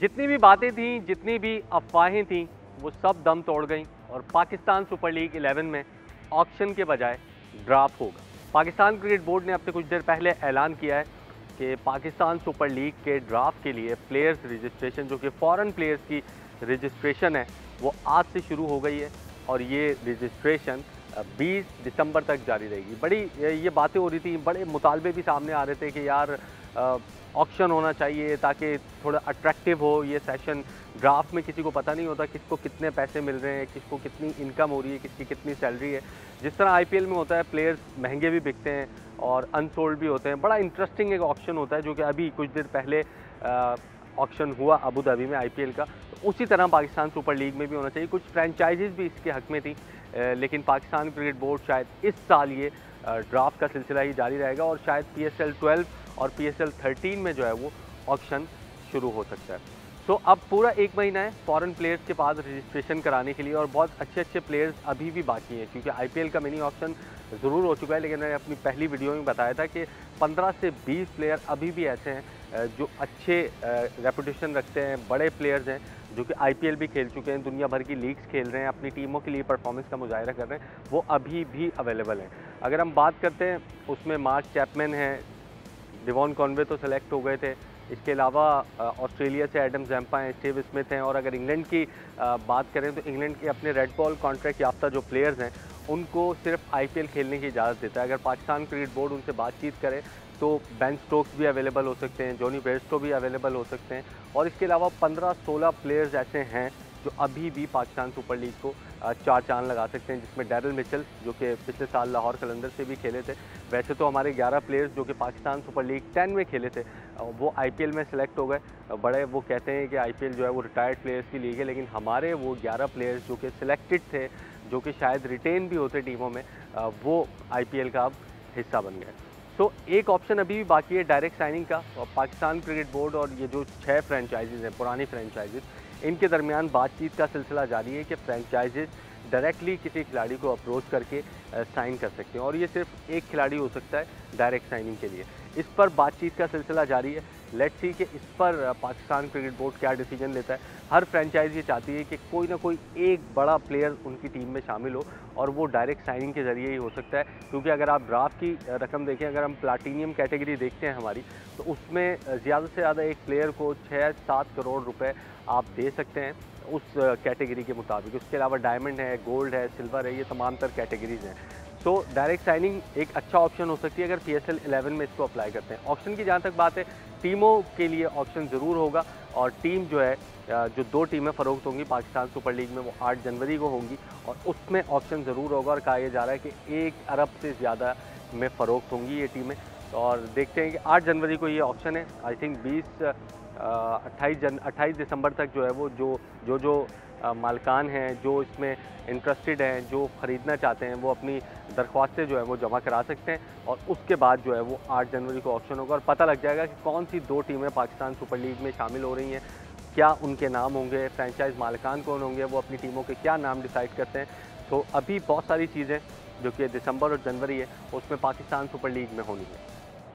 जितनी भी बातें थीं, जितनी भी अफवाहें थीं, वो सब दम तोड़ गईं और पाकिस्तान सुपर लीग 11 में ऑक्शन के बजाय ड्राफ्ट होगा। पाकिस्तान क्रिकेट बोर्ड ने अब से कुछ देर पहले ऐलान किया है कि पाकिस्तान सुपर लीग के ड्राफ्ट के लिए प्लेयर्स रजिस्ट्रेशन, जो कि फॉरेन प्लेयर्स की रजिस्ट्रेशन है, वो आज से शुरू हो गई है और ये रजिस्ट्रेशन 20 दिसंबर तक जारी रहेगी। बड़ी ये बातें हो रही थी, बड़े मुतालबे भी सामने आ रहे थे कि यार ऑक्शन होना चाहिए ताकि थोड़ा अट्रैक्टिव हो ये सेशन। ड्राफ्ट में किसी को पता नहीं होता किसको कितने पैसे मिल रहे हैं, किसको कितनी इनकम हो रही है, किसकी कितनी सैलरी है। जिस तरह आईपीएल में होता है, प्लेयर्स महंगे भी बिकते हैं और अनसोल्ड भी होते हैं। बड़ा इंटरेस्टिंग एक ऑक्शन होता है जो कि अभी कुछ देर पहले ऑक्शन हुआ अबू धाबी में आईपीएल का। तो उसी तरह पाकिस्तान सुपर लीग में भी होना चाहिए। कुछ फ्रेंचाइजीज भी इसके हक में थी, लेकिन पाकिस्तान क्रिकेट बोर्ड शायद इस साल ये ड्राफ्ट का सिलसिला ही जारी रहेगा और शायद PSL 12 और PSL 13 में जो है वो ऑक्शन शुरू हो सकता है। तो अब पूरा 1 महीना है फॉरेन प्लेयर्स के पास रजिस्ट्रेशन कराने के लिए और बहुत अच्छे अच्छे प्लेयर्स अभी भी बाकी हैं, क्योंकि आईपीएल का मिनी ऑक्शन ज़रूर हो चुका है, लेकिन मैंने अपनी पहली वीडियो में बताया था कि 15 से 20 प्लेयर अभी भी ऐसे हैं जो अच्छे रेपुटेशन रखते हैं, बड़े प्लेयर्स हैं जो कि आईपीएल भी खेल चुके हैं, दुनिया भर की लीग्स खेल रहे हैं, अपनी टीमों के लिए परफॉर्मेंस का मुजाहिरा कर रहे हैं, वो अभी भी अवेलेबल हैं। अगर हम बात करते हैं उसमें मार्क चैपमैन हैं, डिवॉन कॉनवे तो सेलेक्ट हो गए थे, इसके अलावा ऑस्ट्रेलिया से एडम जैम्पा हैं, स्टीव स्मिथ हैं, और अगर इंग्लैंड की बात करें तो इंग्लैंड के अपने रेड बॉल कॉन्ट्रैक्ट याफ्ता जो प्लेयर्स हैं उनको सिर्फ आईपीएल खेलने की इजाज़त देता है। अगर पाकिस्तान क्रिकेट बोर्ड उनसे बातचीत करे तो बेन स्टोक्स भी अवेलेबल हो सकते हैं, जॉनी बेयरस्टो भी अवेलेबल हो सकते हैं, और इसके अलावा 15-16 प्लेयर्स ऐसे हैं जो अभी भी पाकिस्तान सुपर लीग को चार चांद लगा सकते हैं, जिसमें डैरल मिचेल जो कि पिछले साल लाहौर कलंदर से भी खेले थे। वैसे तो हमारे 11 प्लेयर्स जो कि पाकिस्तान सुपर लीग 10 में खेले थे वो आईपीएल में सेलेक्ट हो गए। बड़े वो कहते हैं कि आईपीएल जो है वो रिटायर्ड प्लेयर्स की लीग है, लेकिन हमारे वो 11 प्लेयर्स जो कि सिलेक्टेड थे, जो कि शायद रिटेन भी होते टीमों में, वो आईपीएल का अब हिस्सा बन गए। तो एक ऑप्शन अभी भी बाकी है डायरेक्ट साइनिंग का, और पाकिस्तान क्रिकेट बोर्ड और ये जो 6 फ्रेंचाइजीज़ हैं, पुरानी फ्रेंचाइजीज़, इनके दरमियान बातचीत का सिलसिला जारी है कि फ्रेंचाइजीज़ डायरेक्टली किसी खिलाड़ी को अप्रोच करके साइन कर सकते हैं, और ये सिर्फ एक खिलाड़ी हो सकता है डायरेक्ट साइनिंग के लिए। इस पर बातचीत का सिलसिला जारी है। लेट्स सी कि इस पर पाकिस्तान क्रिकेट बोर्ड क्या डिसीजन लेता है। हर फ्रेंचाइज ये चाहती है कि कोई ना कोई एक बड़ा प्लेयर उनकी टीम में शामिल हो, और वो डायरेक्ट साइनिंग के ज़रिए ही हो सकता है, क्योंकि अगर आप ड्राफ्ट की रकम देखें, अगर हम प्लाटीनियम कैटेगरी देखते हैं हमारी, तो उसमें ज़्यादा से ज़्यादा एक प्लेयर को 6-7 करोड़ रुपए आप दे सकते हैं उस कैटेगरी के मुताबिक। उसके अलावा डायमंड है, गोल्ड है, सिल्वर है, ये तमाम तर कैटेगरीज़ हैं। सो डायरेक्ट साइनिंग एक अच्छा ऑप्शन हो सकती है अगर PSL 11 में इसको अप्लाई करते हैं। ऑप्शन की जहाँ तक बात है, टीमों के लिए ऑप्शन ज़रूर होगा, और टीम जो है जो 2 टीमें फ़रोख्त होंगी पाकिस्तान सुपर लीग में, वो 8 जनवरी को होंगी, और उसमें ऑप्शन ज़रूर होगा, और कहा यह जा रहा है कि 1 अरब से ज़्यादा में फ़रोख्त होंगी ये टीमें। और देखते हैं कि 8 जनवरी को ये ऑप्शन है। आई थिंक 28 दिसंबर तक जो है वो जो मालिकान हैं, जो इसमें इंटरेस्टेड हैं, जो ख़रीदना चाहते हैं, वो अपनी दरख्वास्तें जो है वो जमा करा सकते हैं, और उसके बाद जो है वो 8 जनवरी को ऑक्शन होगा और पता लग जाएगा कि कौन सी 2 टीमें पाकिस्तान सुपर लीग में शामिल हो रही हैं, क्या उनके नाम होंगे, फ्रेंचाइज मालिकान कौन होंगे, वो अपनी टीमों के क्या नाम डिसाइड करते हैं। तो अभी बहुत सारी चीज़ें जो कि दिसंबर और जनवरी है उसमें पाकिस्तान सुपर लीग में होनी है।